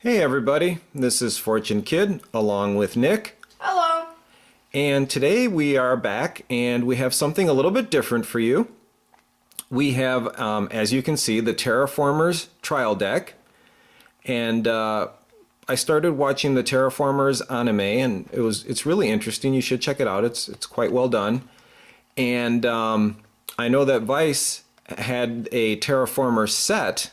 Hey everybody, this is Fortune Kid along with Nick. Hello. And today we are back and we have something a little bit different for you. We have, as you can see, the Terraformars trial deck. And I started watching the Terraformars anime and it's really interesting. You should check it out. It's quite well done. And I know that Weiss had a Terraformer set.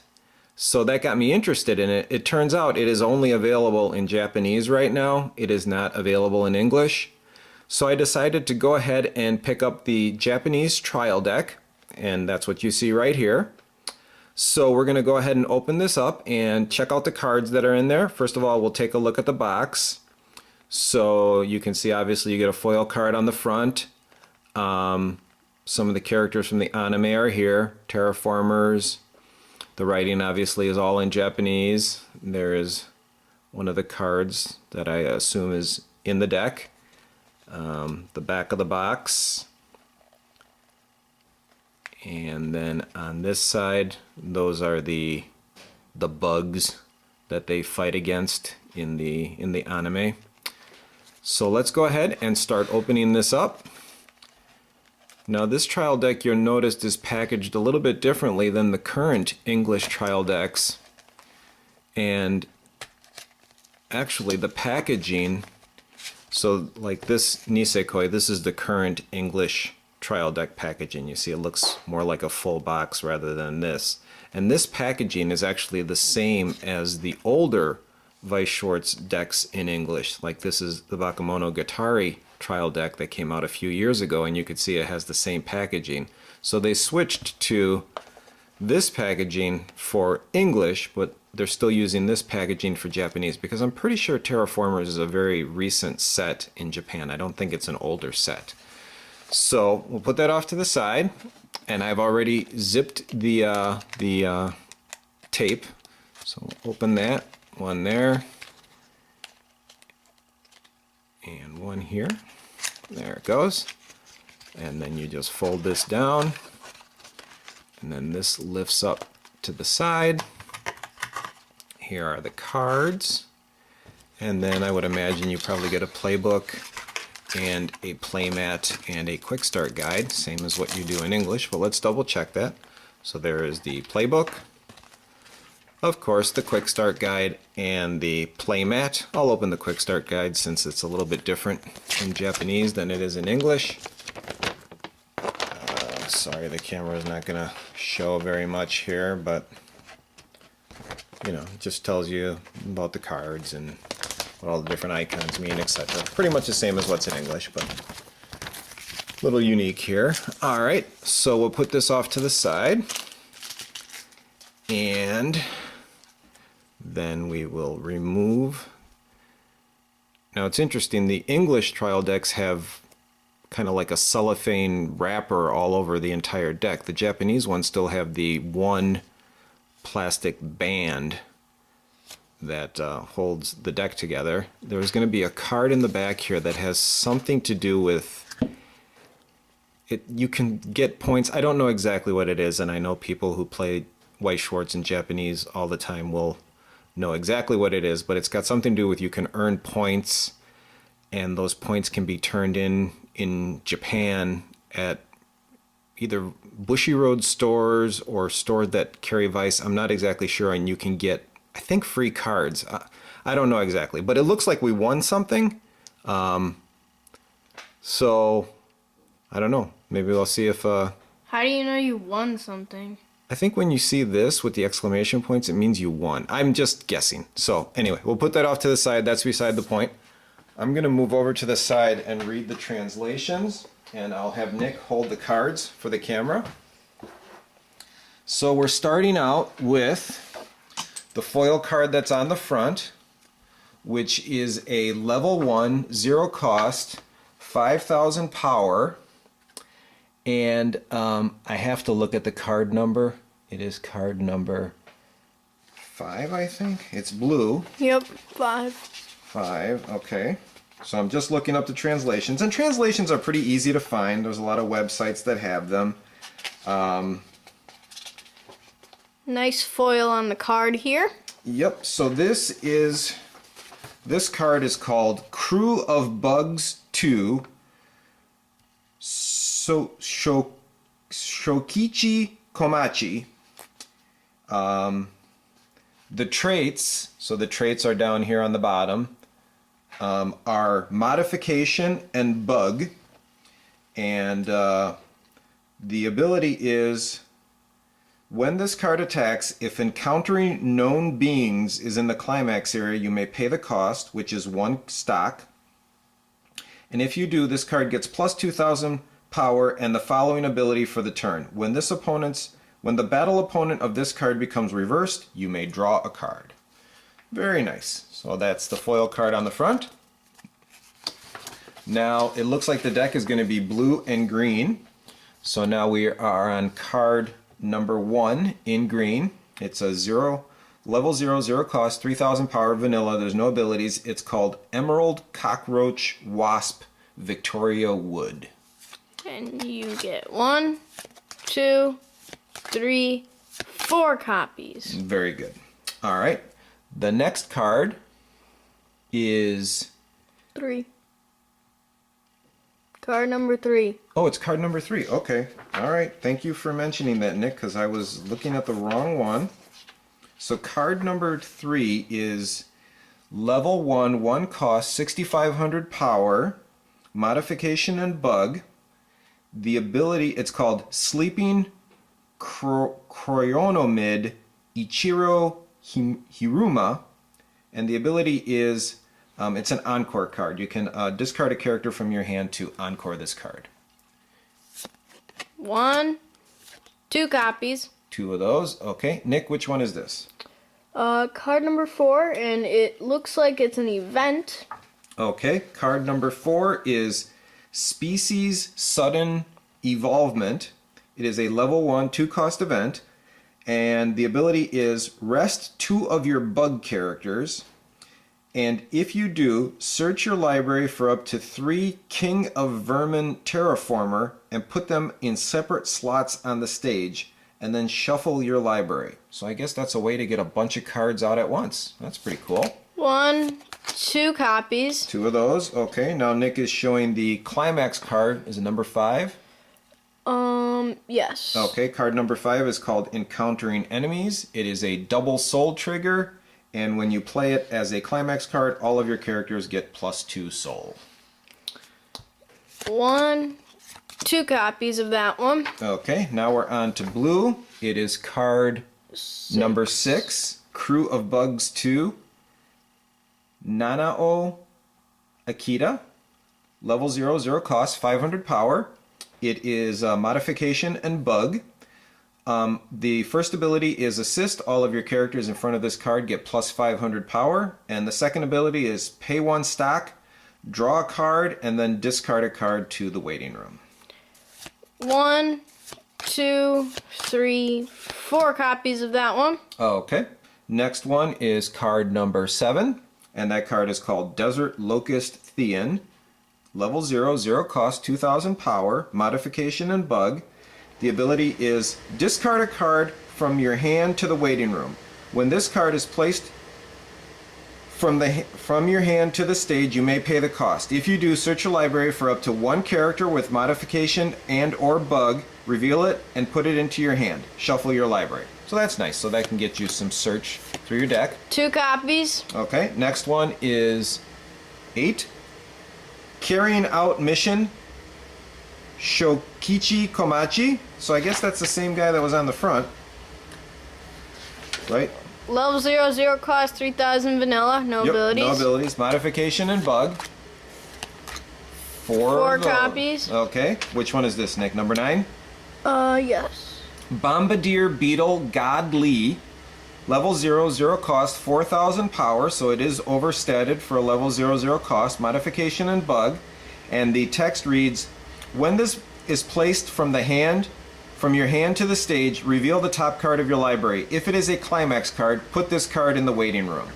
So that got me interested in it. It turns out it is only available in Japanese right now. It is not available in English. So I decided to go ahead and pick up the Japanese trial deck, and that's what you see right here. So we're going to go ahead and open this up and check out the cards that are in there. First of all, we'll take a look at the box. So you can see obviously you get a foil card on the front. Some of the characters from the anime are here. Terraformars. The writing obviously is all in Japanese. There is one of the cards that I assume is in the deck. The back of the box. And then on this side, those are the bugs that they fight against in the anime. So let's go ahead and start opening this up. Now this trial deck, you'll notice, is packaged a little bit differently than the current English trial decks. And actually the packaging, so like this Nisekoi, this is the current English trial deck packaging. You see it looks more like a full box rather than this. And this packaging is actually the same as the older Weiss Schwarz decks in English. Like this is the Bakemonogatari trial deck that came out a few years ago, and you could see it has the same packaging. So they switched to this packaging for English, but they're still using this packaging for Japanese because I'm pretty sure Terraformars is a very recent set in Japan. I don't think it's an older set. So we'll put that off to the side, and I've already zipped the tape. So we'll open that one there. And one here. There it goes. And then you just fold this down. And then this lifts up to the side. Here are the cards. And then I would imagine you probably get a playbook and a playmat and a quick start guide, same as what you do in English, but let's double check that. So there is the playbook. Of course, the quick start guide and the playmat. I'll open the quick start guide since it's a little bit different in Japanese than it is in English. Sorry, the camera is not going to show very much here, but you know, it just tells you about the cards and what all the different icons mean, etc. Pretty much the same as what's in English, but a little unique here. All right, so we'll put this off to the side, and then we will remove. Now it's interesting, the English trial decks have kind of like a cellophane wrapper all over the entire deck. The Japanese ones still have the one plastic band that holds the deck together. There's going to be a card in the back here that has something to do with it. You can get points. I don't know exactly what it is, and I know people who play Weiss Schwarz in Japanese all the time will know exactly what it is, but it's got something to do with you can earn points, and those points can be turned in Japan at either Bushiroad stores or stores that carry Weiss. I'm not exactly sure, and you can get, I think, free cards. I don't know exactly, but it looks like we won something. So I don't know. Maybe we'll see if How do you know you won something? I think when you see this with the exclamation points, it means you won. I'm just guessing. So anyway, we'll put that off to the side. That's beside the point. I'm going to move over to the side and read the translations, and I'll have Nick hold the cards for the camera. So we're starting out with the foil card that's on the front, which is a level 1, 0 cost, 5,000 power. And I have to look at the card number. It is card number 5, I think. It's blue. Yep, 5. 5, okay. So I'm just looking up the translations. And translations are pretty easy to find. There's a lot of websites that have them. Nice foil on the card here. Yep, so this card is called Crew of Bugs 2 Shokichi Komachi. The traits, so the traits are down here on the bottom, are Modification and Bug. And the ability is, when this card attacks, if encountering known beings is in the climax area, you may pay the cost, which is 1 stock. And if you do, this card gets plus 2,000 power and the following ability for the turn. When the battle opponent of this card becomes reversed, you may draw a card. Very nice. So that's the foil card on the front. Now it looks like the deck is going to be blue and green. So now we are on card number 1 in green. It's a level 0 cost, 3,000 power, vanilla. There's no abilities. It's called Emerald Cockroach Wasp Victoria Wood. And you get 1, 2, 3, 4 copies. Very good. All right. The next card is 3. Card number 3. Oh, it's card number 3. Okay. All right. Thank you for mentioning that, Nick, because I was looking at the wrong one. So card number 3 is level 1 cost, 6,500 power, modification and bug. The ability, it's called Sleeping Cryonomid Ichiro Hiruma. And the ability is, it's an encore card. You can discard a character from your hand to encore this card. 1, 2 copies. 2 of those. Okay. Nick, which one is this? Card number 4, and it looks like it's an event. Okay. Card number 4 is Species Sudden Evolvement. It is a level 1 2-cost event. And the ability is rest 2 of your bug characters. And if you do, search your library for up to 3 King of Vermin Terraformer and put them in separate slots on the stage, and then shuffle your library. So I guess that's a way to get a bunch of cards out at once. That's pretty cool. 1, 2 copies. 2 of those. Okay, now Nick is showing the climax card. Is it number 5? Yes. Okay, card number 5 is called Encountering Enemies. It is a double soul trigger. And when you play it as a climax card, all of your characters get plus 2 soul. 1, 2 copies of that one. Okay, now we're on to blue. It is card 6. number 6, Crew of Bugs 2, Nanao Akita, level 0 cost, 500 power. It is modification and bug. The first ability is assist. All of your characters in front of this card get plus 500 power. And the second ability is pay 1 stock, draw a card, and then discard a card to the waiting room. 1, 2, 3, 4 copies of that one. Okay. Next one is card number 7. And that card is called Desert Locust Thean. Level 0 cost, 2,000 power, modification and bug. The ability is discard a card from your hand to the waiting room. When this card is placed from your hand to the stage, you may pay the cost. If you do, search your library for up to 1 character with modification and or bug, reveal it, and put it into your hand. Shuffle your library. So that's nice. So that can get you some search through your deck. 2 copies. Okay, next one is 8. Carrying Out Mission, Shokichi Komachi. So I guess that's the same guy that was on the front, right? Level 0 cost, 3,000 vanilla. No abilities. No abilities. Modification and bug. 4 copies. Okay. Which one is this, Nick? Number 9? Yes. Bombardier Beetle God Lee. Level 0 cost, 4,000 power, so it is overstated for a level 0 cost. Modification and bug. And the text reads, when this is placed from your hand to the stage, reveal the top card of your library. If it is a climax card, put this card in the waiting room.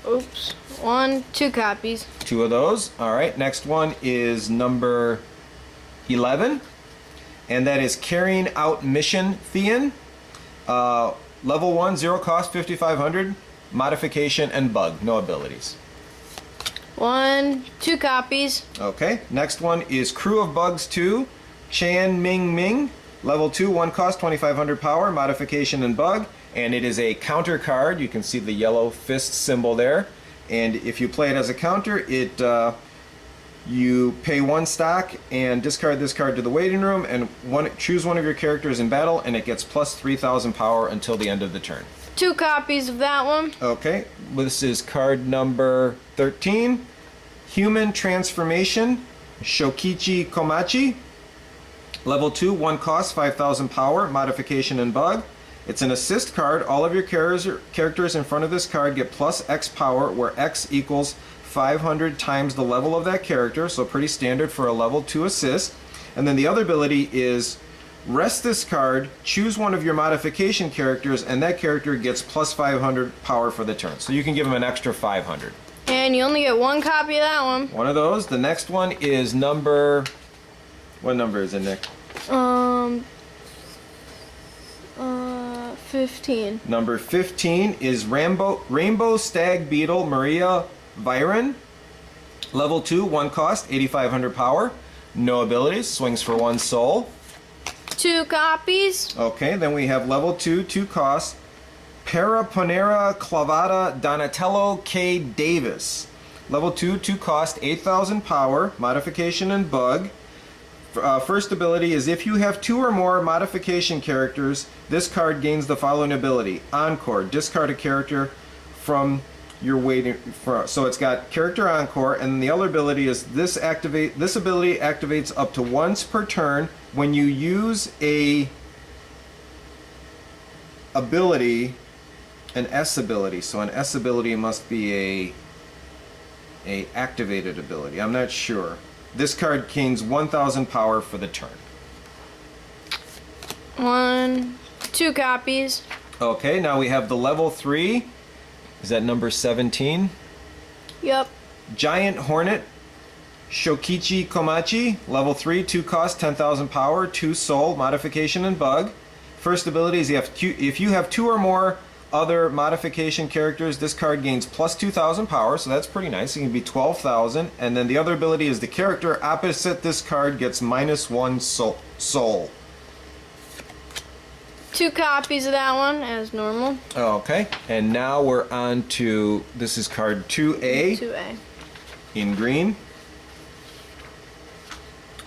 Oops. 1, 2 copies. 2 of those. All right. Next one is number 11. And that is Carrying Out Mission Thean. Level 1, 0 cost, 5,500. Modification and bug, no abilities. 2 copies. Okay, next one is Crew of Bugs 2, Chan Ming Ming. Level 2, 1 cost, 2,500 power, modification and bug. And it is a counter card. You can see the yellow fist symbol there. And if you play it as a counter, you pay 1 stock and discard this card to the waiting room and choose one of your characters in battle, and it gets plus 3,000 power until the end of the turn. 2 copies of that one. Okay, this is card number 13. Human Transformation, Shokichi Komachi. Level 2, 1 cost, 5,000 power, modification and bug. It's an assist card. All of your characters in front of this card get plus X power, where X equals 500 times the level of that character, so pretty standard for a level 2 assist. And then the other ability is rest this card, choose one of your modification characters, and that character gets plus 500 power for the turn. So you can give them an extra 500. And you only get 1 copy of that one. One of those. The next one is number... What number is it, Nick? 15. Number 15 is Rainbow Stag Beetle Maria Viren. Level 2, 1 cost, 8,500 power. No abilities, swings for 1 soul. 2 copies. Okay, then we have level 2, 2 cost, Paraponera Clavata Donatello K. Davis. Level 2, 2 cost, 8,000 power, modification and bug. First ability is if you have 2 or more modification characters, this card gains the following ability. Encore, discard a character from your waiting for, so it's got character encore, and the other ability is this ability activates up to once per turn when you use a ability, an S ability. So an S ability must be a activated ability. I'm not sure. This card gains 1,000 power for the turn. 2 copies. Okay, now we have the level 3. Is that number 17? Yep. Giant Hornet, Shokichi Komachi. Level 3, 2 cost, 10,000 power, 2 soul, modification and bug. First ability is if you have 2 or more other modification characters, this card gains plus 2,000 power, so that's pretty nice. It can be 12,000. And then the other ability is the character opposite this card gets minus 1 soul. 2 copies of that one, as normal. Okay, and now we're on to, this is card 2A. 2A. In green.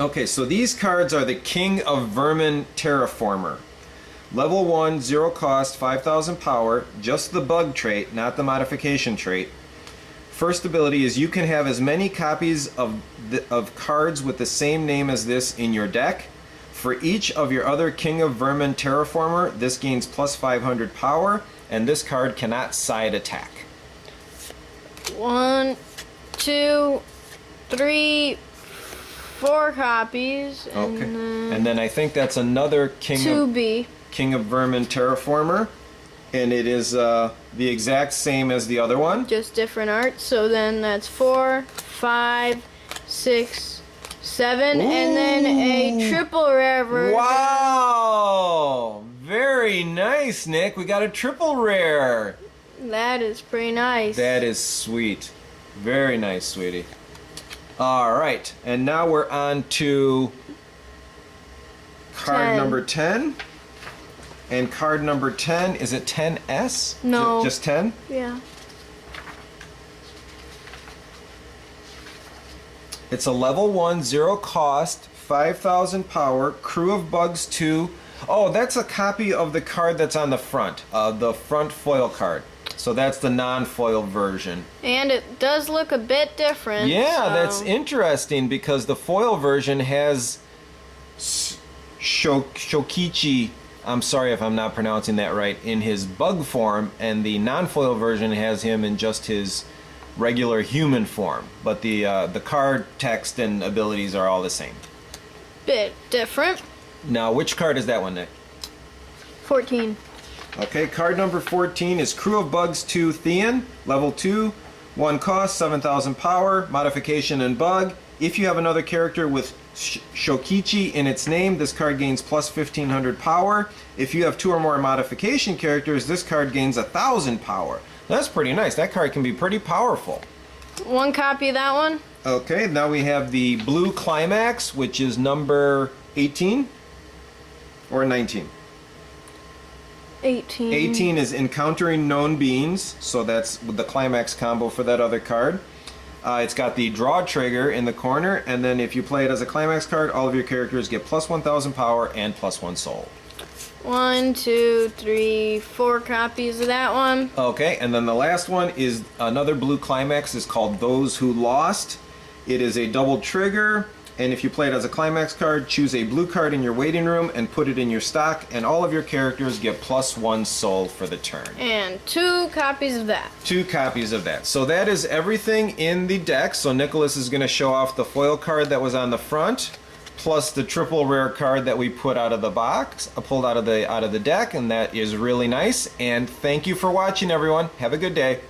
Okay, so these cards are the King of Vermin Terraformer. Level 1, 0 cost, 5,000 power, just the bug trait, not the modification trait. First ability is you can have as many copies of cards with the same name as this in your deck. For each of your other King of Vermin Terraformer, this gains plus 500 power, and this card cannot side attack. 1, 2, 3, 4 copies. Okay. And then I think that's another King of Vermin Terraformer, and it is the exact same as the other one. Just different art. So then that's 4, 5, 6, 7, Ooh. and then a triple rare version. Wow! Very nice, Nick. We got a triple rare. That is pretty nice. That is sweet. Very nice, sweetie. All right, and now we're on to card number 10. And card number 10, is it 10S? No. Just 10? Yeah. It's a level 1, 0 cost, 5,000 power, Crew of Bugs 2. Oh, that's a copy of the card that's on the front foil card. So that's the non-foil version. And it does look a bit different. Yeah, so. that's interesting because the foil version has Shokichi, I'm sorry if I'm not pronouncing that right, in his bug form, and the non-foil version has him in just his regular human form. But the card text and abilities are all the same. Bit different. Now, which card is that one, Nick? 14. Okay, card number 14 is Crew of Bugs 2 Thean, level 2, 1 cost, 7,000 power, modification and bug. If you have another character with Shokichi in its name, this card gains plus 1500 power. If you have 2 or more modification characters, this card gains 1000 power. That's pretty nice. That card can be pretty powerful. 1 copy of that one. Okay, now we have the blue Climax, which is number 18 or 19. 18. 18 is Encountering Known Beings, so that's the Climax combo for that other card. It's got the draw trigger in the corner, and then if you play it as a Climax card, all of your characters get plus 1000 power and plus 1 soul. 1, 2, 3, 4 copies of that one. Okay, and then the last one is another blue Climax. It's called Those Who Lost. It is a double trigger, and if you play it as a Climax card, choose a blue card in your waiting room and put it in your stock, and all of your characters get plus 1 soul for the turn. And 2 copies of that. 2 copies of that. So that is everything in the deck. So Nicholas is going to show off the foil card that was on the front, plus the triple rare card that we put out of the box, pulled out of the deck, and that is really nice. And thank you for watching, everyone. Have a good day.